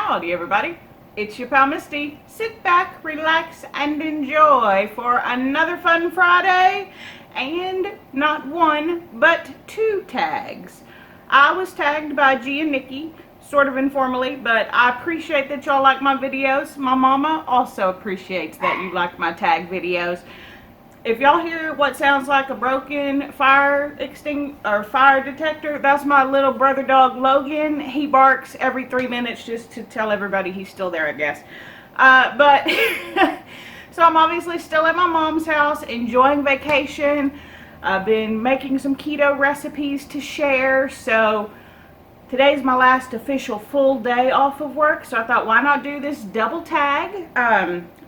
Howdy everybody, it's your pal Misty. Sit back, relax, and enjoy for another fun Friday, and not one, but two tags. I was tagged by G and Nikki, sort of informally, but I appreciate that y'all like my videos. My mama also appreciates that you like my tag videos. If y'all hear what sounds like a broken fire detector, that's my little brother dog Logan. He barks every 3 minutes just to tell everybody he's still there, I guess. So I'm obviously still at my mom's house enjoying vacation. I've been making some keto recipes to share, so today's my last official full day off of work, so I thought, why not do this double tag?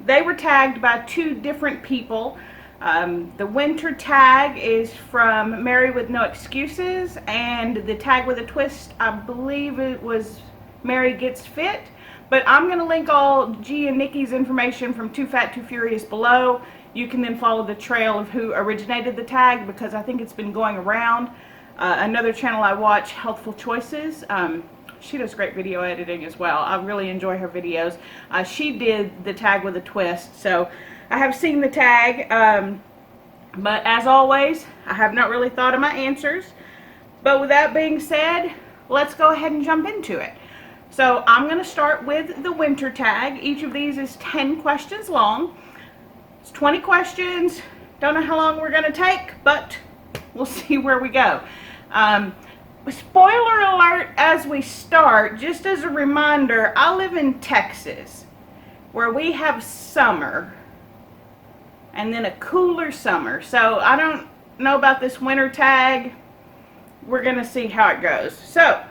They were tagged by two different people. The winter tag is from Mary with No Excuses, and the tag with a twist, I believe it was Mary Gets Fit. But I'm going to link all G and Nikki's information from Too Fat Too Furious below. You can then follow the trail of who originated the tag, because I think it's been going around. Another channel I watch, Healthful Choices, she does great video editing as well. I really enjoy her videos. She did the tag with a twist, so I have seen the tag, but as always, I have not really thought of my answers. But with that being said, let's go ahead and jump into it. So I'm going to start with the winter tag. Each of these is 10 questions long. It's 20 questions. Don't know how long we're going to take, but we'll see where we go. Spoiler alert as we start, just as a reminder, I live in Texas, where we have summer and then a cooler summer. So I don't know about this winter tag. We're going to see how it goes. So,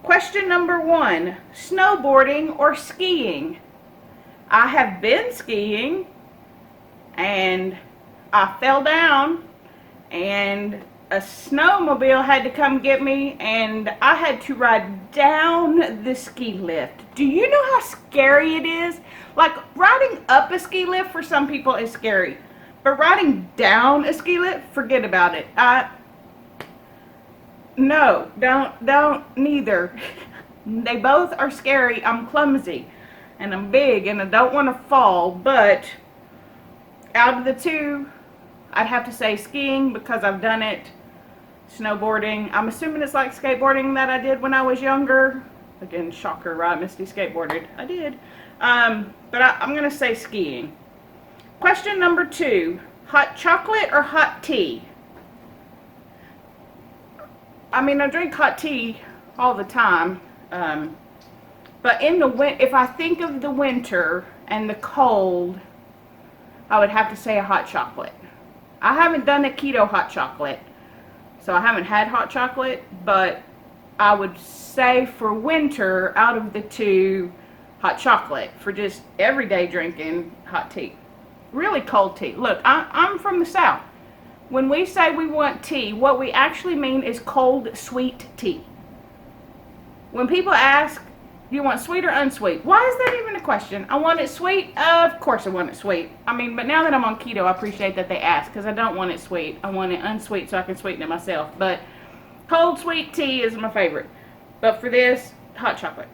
question number 1, snowboarding or skiing? I have been skiing and I fell down and a snowmobile had to come get me, and I had to ride down the ski lift. Do you know how scary it is? Like, riding up a ski lift for some people is scary, but riding down a ski lift, forget about it. No, don't neither. They both are scary. I'm clumsy and I'm big and I don't want to fall, but out of the two, I'd have to say skiing, because I've done it. Snowboarding, I'm assuming it's like skateboarding that I did when I was younger. Again, shocker, right? Misty skateboarded. I did. But I'm going to say skiing. Question number 2, hot chocolate or hot tea? I mean, I drink hot tea all the time. But in the if I think of the winter and the cold, I would have to say a hot chocolate. I haven't done a keto hot chocolate, so I haven't had hot chocolate, but I would say for winter, out of the two, hot chocolate. For just everyday drinking, hot tea. Really cold tea. Look, I'm from the South. When we say we want tea, what we actually mean is cold, sweet tea. When people ask, do you want sweet or unsweet? Why is that even a question? I want it sweet? Of course I want it sweet. I mean, but now that I'm on keto, I appreciate that they ask, because I don't want it sweet. I want it unsweet so I can sweeten it myself. But cold, sweet tea is my favorite. But for this, hot chocolate.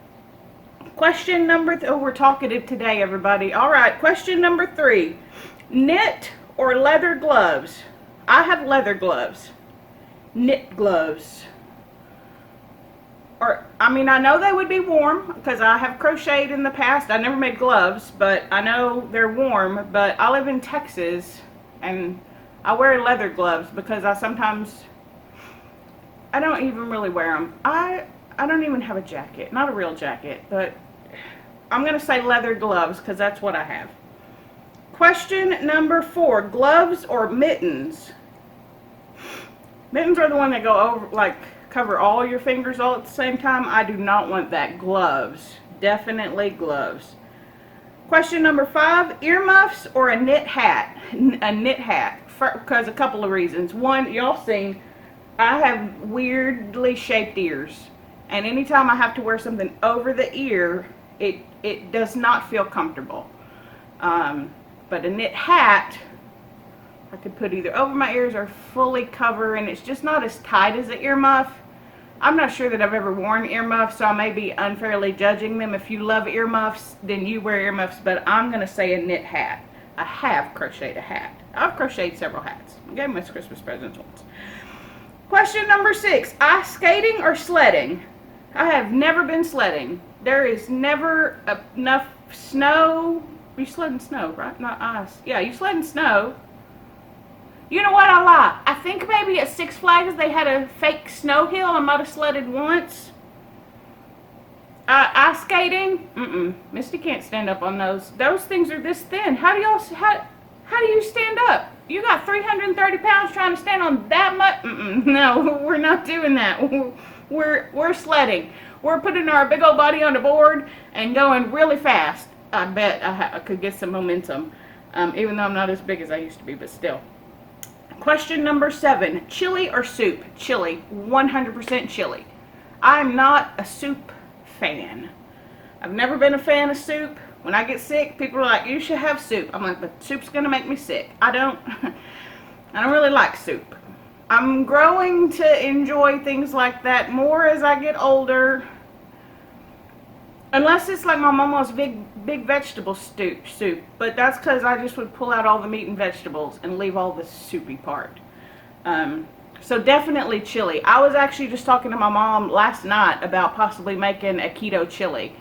Question number oh, we're talkative today, everybody. All right, question number 3. Knit or leather gloves? I have leather gloves. Knit gloves. Or, I mean, I know they would be warm, because I have crocheted in the past. I never made gloves, but I know they're warm. But I live in Texas, and I wear leather gloves because I don't even really wear them. I don't even have a jacket. Not a real jacket, but I'm going to say leather gloves, because that's what I have. Question number 4, gloves or mittens? Mittens are the one that go over, like, cover all your fingers all at the same time. I do not want that. Gloves. Definitely gloves. Question number 5, earmuffs or a knit hat? A knit hat. Because a couple of reasons. One, y'all seen, I have weirdly shaped ears. And anytime I have to wear something over the ear, it does not feel comfortable. But a knit hat, I could put either over my ears or fully cover, and it's just not as tight as an earmuff. I'm not sure that I've ever worn earmuffs, so I may be unfairly judging them. If you love earmuffs, then you wear earmuffs, but I'm going to say a knit hat. I have crocheted a hat. I've crocheted several hats. I gave them as Christmas presents once. Question number 6. Ice skating or sledding? I have never been sledding. There is never enough snow. You sled in snow, right? Not ice. Yeah, you sled in snow. You know what? I lie. I think maybe at Six Flags they had a fake snow hill. I might have sledded once. Ice skating? Misty can't stand up on those. Those things are this thin. How do you stand up? You got 330 pounds trying to stand on that much? No, we're not doing that. We're sledding. We're putting our big old body on the board and going really fast. I bet I could get some momentum, even though I'm not as big as I used to be, but still. Question number 7, chili or soup? Chili, 100% chili. I'm not a soup fan. I've never been a fan of soup. When I get sick, people are like, you should have soup. I'm like, but soup's gonna make me sick. I don't really like soup. I'm growing to enjoy things like that more as I get older. Unless it's like my mama's big vegetable soup, but that's because I just would pull out all the meat and vegetables and leave all the soupy part. So definitely chili. I was actually just talking to my mom last night about possibly making a keto chili.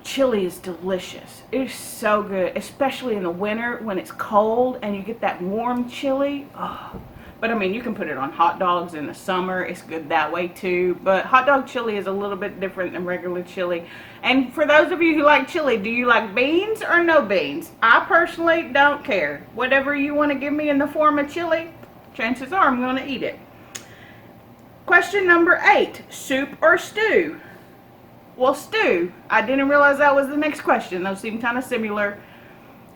Chili is delicious. It's so good, especially in the winter when it's cold and you get that warm chili. Oh. But I mean, you can put it on hot dogs in the summer. It's good that way too. But hot dog chili is a little bit different than regular chili. And for those of you who like chili, do you like beans or no beans? I personally don't care. Whatever you want to give me in the form of chili, chances are I'm going to eat it. Question number 8, soup or stew? Well, stew. I didn't realize that was the next question. Those seem kind of similar.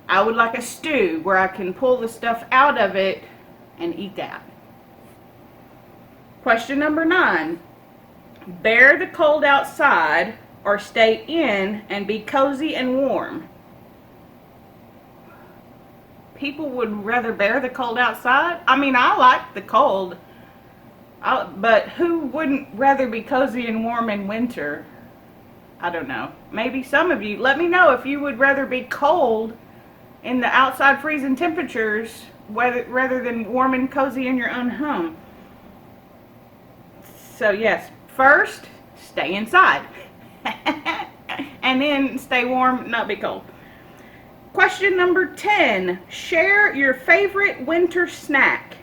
I would like a stew where I can pull the stuff out of it and eat that. Question number 9. Bear the cold outside or stay in and be cozy and warm? People would rather bear the cold outside. I mean, I like the cold. But who wouldn't rather be cozy and warm in winter? I don't know. Maybe some of you. Let me know if you would rather be cold in the outside freezing temperatures rather than warm and cozy in your own home. So yes, first, stay inside. And then stay warm, not be cold. Question number 10. Share your favorite winter snack.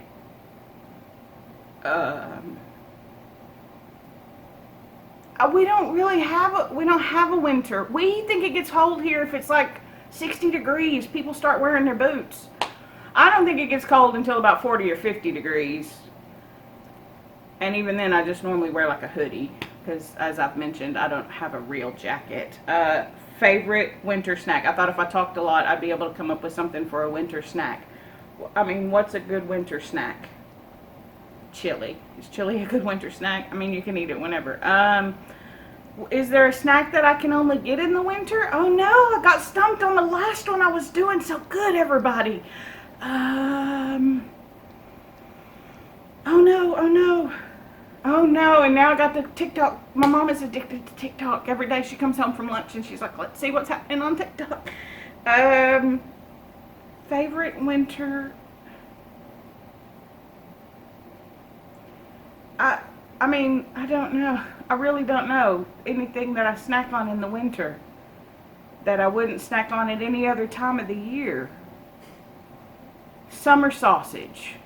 We don't have a winter. We think it gets cold here if it's like 60 degrees. People start wearing their boots. I don't think it gets cold until about 40 or 50 degrees. And even then, I just normally wear like a hoodie because, as I've mentioned, I don't have a real jacket. Favorite winter snack. I thought if I talked a lot, I'd be able to come up with something for a winter snack. I mean, what's a good winter snack? Chili. Is chili a good winter snack? I mean, you can eat it whenever. Is there a snack that I can only get in the winter? Oh no, I got stumped on the last one. I was doing so good, everybody. Oh no, and now I got the TikTok. My mom is addicted to TikTok. Every day she comes home from lunch and she's like, let's see what's happening on TikTok. Favorite winter. I mean, I don't know. I really don't know anything that I snack on in the winter that I wouldn't snack on at any other time of the year. Summer sausage.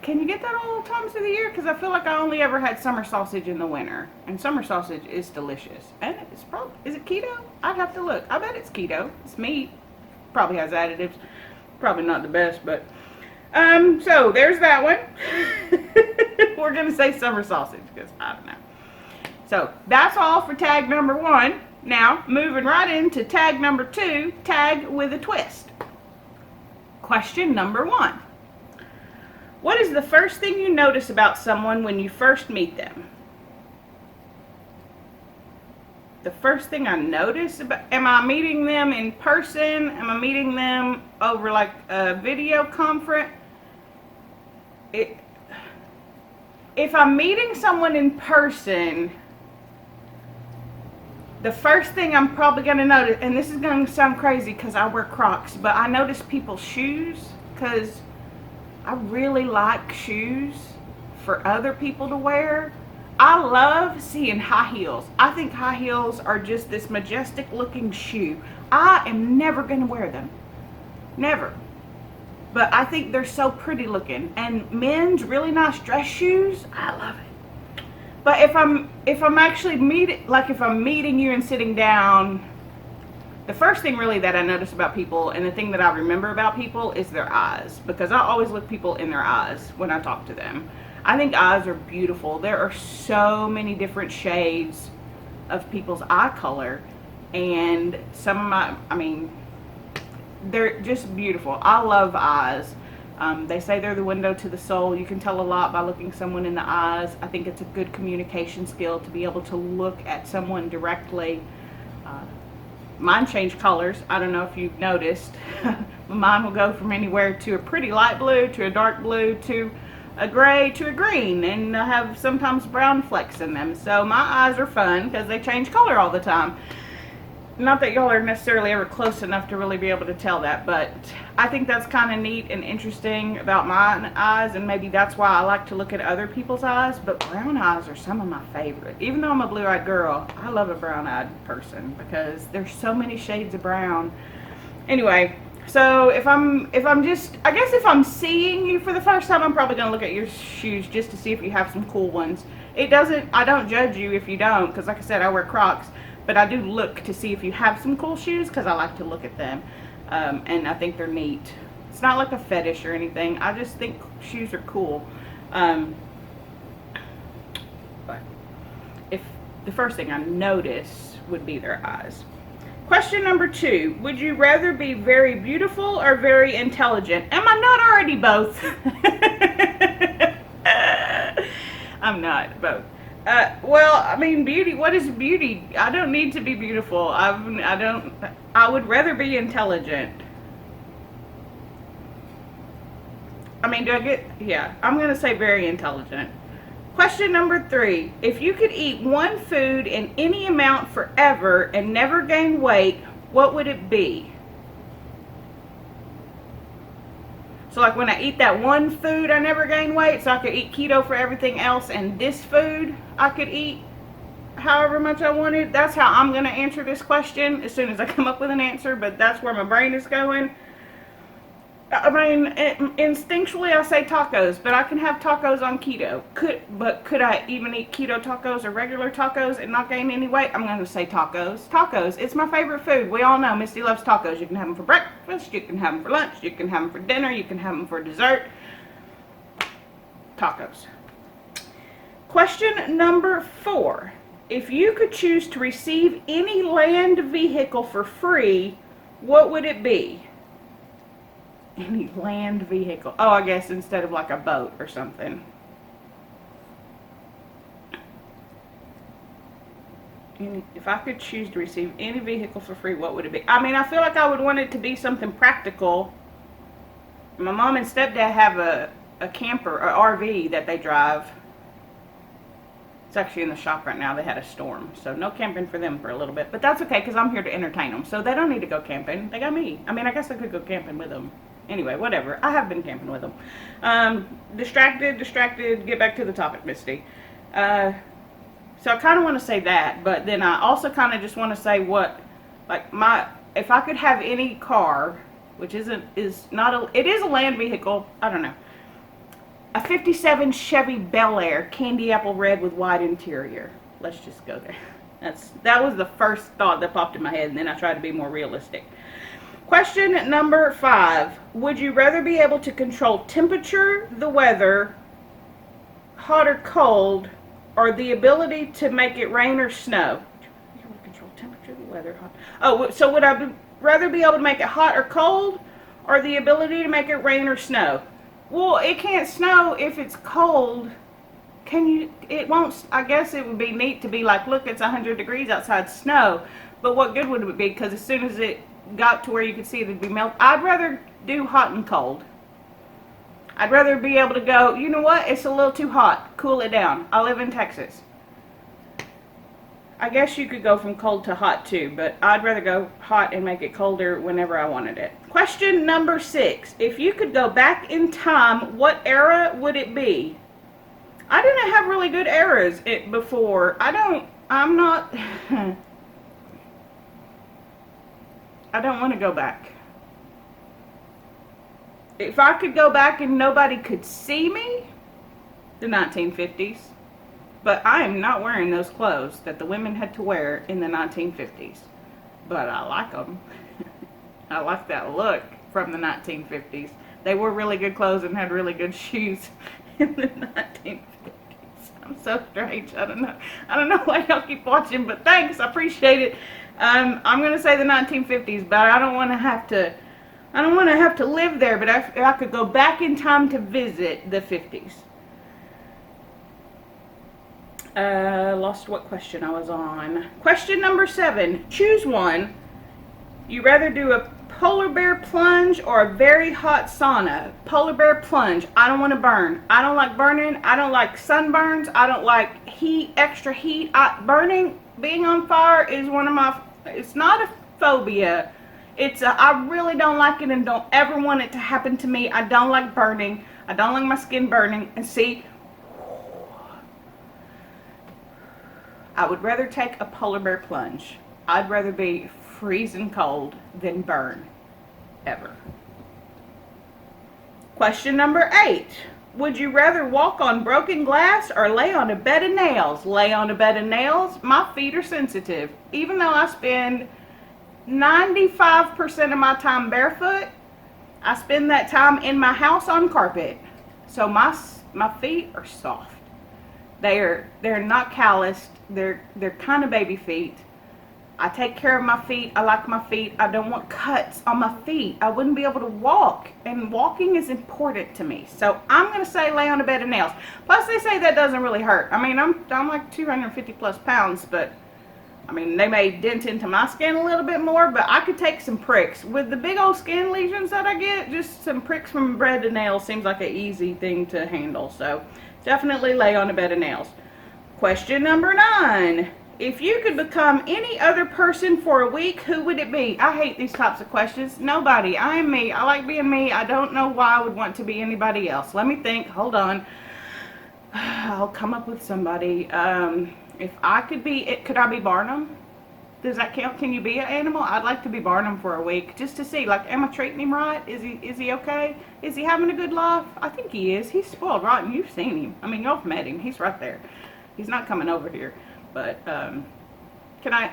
Can you get that all times of the year? Because I feel like I only ever had summer sausage in the winter. And summer sausage is delicious. And it's probably, is it keto? I'd have to look. I bet it's keto. It's meat. Probably has additives. Probably not the best, but so there's that one. We're going to say summer sausage because I don't know. So that's all for tag number 1. Now, moving right into tag number 2, tag with a twist. Question number 1. What is the first thing you notice about someone when you first meet them? The first thing I notice about, am I meeting them in person? Am I meeting them over like a video conference? if I'm meeting someone in person, the first thing I'm probably going to notice, and this is going to sound crazy because I wear Crocs, but I notice people's shoes because I really like shoes for other people to wear. I love seeing high heels. I think high heels are just this majestic looking shoe. I am never going to wear them. Never. But I think they're so pretty looking. And men's really nice dress shoes, I love it. But if I'm actually if I'm meeting you and sitting down, the first thing really that I notice about people, and the thing that I remember about people, is their eyes. Because I always look people in their eyes when I talk to them. I think eyes are beautiful. There are so many different shades of people's eye color. And some of they're just beautiful. I love eyes. They say they're the window to the soul. You can tell a lot by looking someone in the eyes. I think it's a good communication skill to be able to look at someone directly. Mine change colors. I don't know if you've noticed. Mine will go from anywhere to a pretty light blue to a dark blue to a gray to a green, and I have sometimes brown flecks in them. So my eyes are fun because they change color all the time. Not that y'all are necessarily ever close enough to really be able to tell that, but I think that's kind of neat and interesting about my eyes, and maybe that's why I like to look at other people's eyes. But brown eyes are some of my favorite. Even though I'm a blue-eyed girl, I love a brown-eyed person because there's so many shades of brown. Anyway, so if I'm seeing you for the first time, I'm probably going to look at your shoes just to see if you have some cool ones. I don't judge you if you don't, because like I said, I wear Crocs. But I do look to see if you have some cool shoes because I like to look at them. And I think they're neat. It's not like a fetish or anything. I just think shoes are cool. But if the first thing I notice would be their eyes. Question number 2. Would you rather be very beautiful or very intelligent? Am I not already both? I'm not both. Beauty, what is beauty? I don't need to be beautiful. I would rather be intelligent. I'm going to say very intelligent. Question number 3. If you could eat one food in any amount forever and never gain weight, what would it be? So like when I eat that one food, I never gain weight, so I could eat keto for everything else, and this food I could eat however much I wanted. That's how I'm going to answer this question as soon as I come up with an answer, but that's where my brain is going. Instinctually I say tacos, but I can have tacos on keto. Could I even eat keto tacos or regular tacos and not gain any weight? I'm going to say tacos. Tacos, it's my favorite food. We all know Misty loves tacos. You can have them for breakfast, you can have them for lunch, you can have them for dinner, you can have them for dessert. Tacos. Question number 4. If you could choose to receive any land vehicle for free, what would it be? Any land vehicle. Oh, I guess instead of like a boat or something. If I could choose to receive any vehicle for free, what would it be? I feel like I would want it to be something practical. My mom and stepdad have a camper, or RV that they drive. It's actually in the shop right now. They had a storm, so no camping for them for a little bit. But that's okay, because I'm here to entertain them, so they don't need to go camping. They got me. I guess I could go camping with them. Anyway, whatever. I have been camping with them. Distracted. Get back to the topic, Misty. So I kind of want to say that, but then I also kind of just want to say if I could have any car, which it is a land vehicle. I don't know. A 57 Chevy Bel Air, candy apple red with white interior. Let's just go there. That was the first thought that popped in my head, and then I tried to be more realistic. Question number 5. Would you rather be able to control temperature, the weather, hot or cold, or the ability to make it rain or snow? You want to control temperature, the weather, hot. Oh, so would I rather be able to make it hot or cold, or the ability to make it rain or snow? Well, it can't snow if it's cold. It won't, I guess it would be neat to be like, look, it's 100 degrees outside, snow. But what good would it be? Because as soon as it got to where you could see it would be melted. I'd rather do hot and cold. I'd rather be able to go, you know what, it's a little too hot, cool it down. I live in Texas. I guess you could go from cold to hot too, but I'd rather go hot and make it colder whenever I wanted it. Question number 6. If you could go back in time, what era would it be? I didn't have really good eras before. I don't want to go back. If I could go back and nobody could see me, the 1950s. But I am not wearing those clothes that the women had to wear in the 1950s. But I like them. I like that look from the 1950s. They wore really good clothes and had really good shoes in the 1950s. I'm so strange. I don't know why y'all keep watching, but thanks. I appreciate it. I'm going to say the 1950s, but I don't want to have to live there, but if I could go back in time to visit the 50s. Lost what question I was on. Question number 7. Choose one. You rather do a polar bear plunge or a very hot sauna? Polar bear plunge. I don't want to burn. I don't like burning. I don't like sunburns. I don't like heat, extra heat. Burning, being on fire is one of my, it's not a phobia. It's a, I really don't like it and don't ever want it to happen to me. I don't like burning. I don't like my skin burning. And see, I would rather take a polar bear plunge. I'd rather be freezing cold than burn, ever. Question number 8. Would you rather walk on broken glass or lay on a bed of nails? Lay on a bed of nails? My feet are sensitive. Even though I spend 95% of my time barefoot, I spend that time in my house on carpet. So my feet are soft. They're not calloused. They're kind of baby feet. I take care of my feet. I like my feet. I don't want cuts on my feet. I wouldn't be able to walk, and walking is important to me. So I'm going to say lay on a bed of nails. Plus, they say that doesn't really hurt. I mean, I'm like 250 plus pounds, but I mean, they may dent into my skin a little bit more, but I could take some pricks. With the big old skin lesions that I get, just some pricks from bread to nails seems like an easy thing to handle. So definitely lay on a bed of nails. Question number 9. If you could become any other person for a week, who would it be? I hate these types of questions. Nobody. I am me. I like being me. I don't know why I would want to be anybody else. Let me think. Hold on. I'll come up with somebody. If I could be, could I be Barnum? Does that count? Can you be an animal? I'd like to be Barnum for a week just to see, like, am I treating him right? Is he okay? Is he having a good life? I think he is. He's spoiled rotten. You've seen him. I mean, y'all have met him. He's right there. He's not coming over here. But, can I?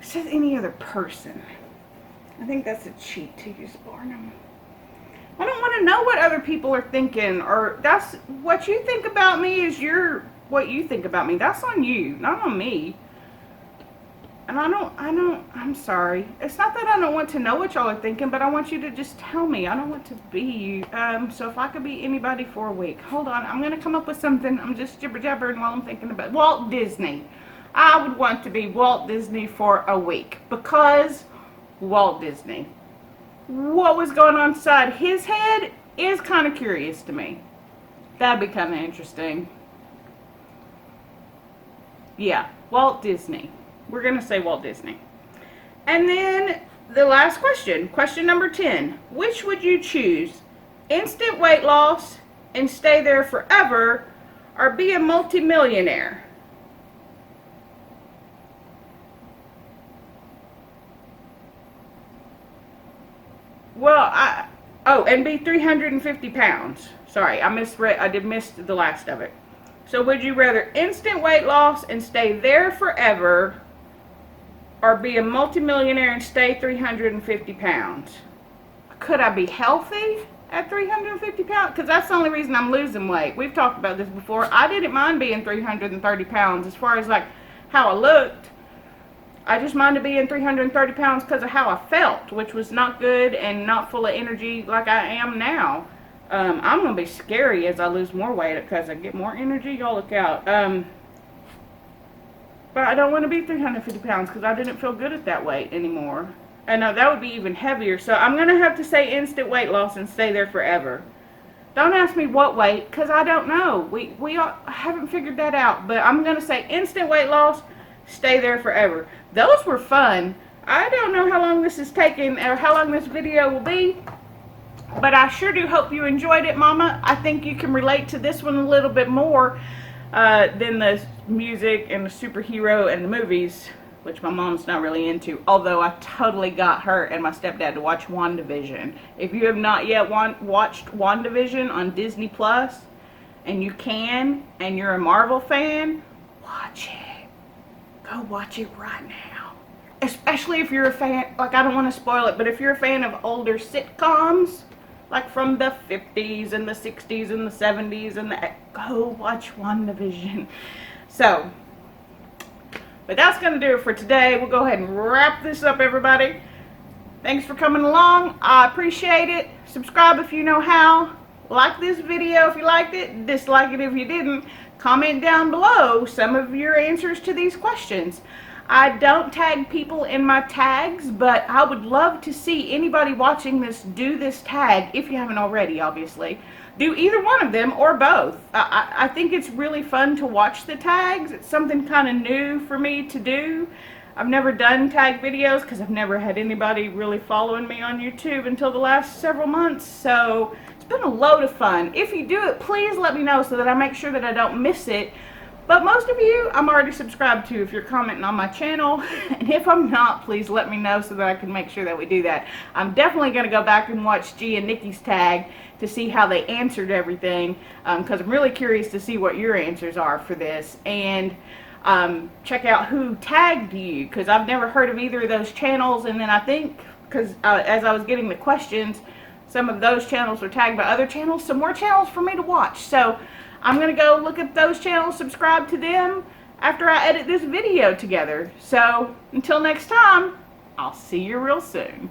It says any other person. I think that's a cheat to use Barnum. I don't want to know what other people are thinking, or that's what you think about me is what you think about me. That's on you, not on me. And I'm sorry. It's not that I don't want to know what y'all are thinking, but I want you to just tell me. I don't want to be you. So if I could be anybody for a week. Hold on, I'm going to come up with something. I'm just jibber-jabbering while I'm thinking about it. Walt Disney. I would want to be Walt Disney for a week. Because Walt Disney. What was going on inside his head is kind of curious to me. That'd be kind of interesting. Yeah, Walt Disney. We're going to say Walt Disney. And then the last question, question number 10. Which would you choose? Instant weight loss and stay there forever, or be a multimillionaire? Well, and be 350 pounds. Sorry, I misread. I missed the last of it. So would you rather instant weight loss and stay there forever, or be a multimillionaire and stay 350 pounds? Could I be healthy at 350 pounds? Because that's the only reason I'm losing weight. We've talked about this before. I didn't mind being 330 pounds as far as like how I looked. I just minded being 330 pounds because of how I felt, which was not good and not full of energy like I am now. I'm going to be scary as I lose more weight because I get more energy. Y'all look out. But I don't want to be 350 pounds because I didn't feel good at that weight anymore. And that would be even heavier. So I'm going to have to say instant weight loss and stay there forever. Don't ask me what weight, because I don't know. We haven't figured that out. But I'm going to say instant weight loss, stay there forever. Those were fun. I don't know how long this is taking or how long this video will be. But I sure do hope you enjoyed it, Mama. I think you can relate to this one a little bit more than the music and the superhero and the movies, which my mom's not really into, although I totally got her and my stepdad to watch WandaVision. If you have not yet watched WandaVision on Disney Plus, and you can, and you're a Marvel fan, watch it. Go watch it right now. Especially if you're a fan, like, I don't want to spoil it, but if you're a fan of older sitcoms, like from the 50s and the 60s and the 70s, go watch WandaVision. So, but that's going to do it for today. We'll go ahead and wrap this up, everybody. Thanks for coming along. I appreciate it. Subscribe if you know how. Like this video if you liked it. Dislike it if you didn't. Comment down below some of your answers to these questions. I don't tag people in my tags, but I would love to see anybody watching this do this tag, if you haven't already, obviously. Do either one of them or both. I think it's really fun to watch the tags. It's something kind of new for me to do. I've never done tag videos because I've never had anybody really following me on YouTube until the last several months. So it's been a load of fun. If you do it, please let me know so that I make sure that I don't miss it. But most of you, I'm already subscribed to if you're commenting on my channel. And if I'm not, please let me know so that I can make sure that we do that. I'm definitely going to go back and watch G and Nikki's tag to see how they answered everything. Because I'm really curious to see what your answers are for this. And check out who tagged you. Because I've never heard of either of those channels. And then I think, because as I was getting the questions, some of those channels were tagged by other channels. Some more channels for me to watch. So I'm going to go look at those channels, subscribe to them after I edit this video together. So, until next time, I'll see you real soon.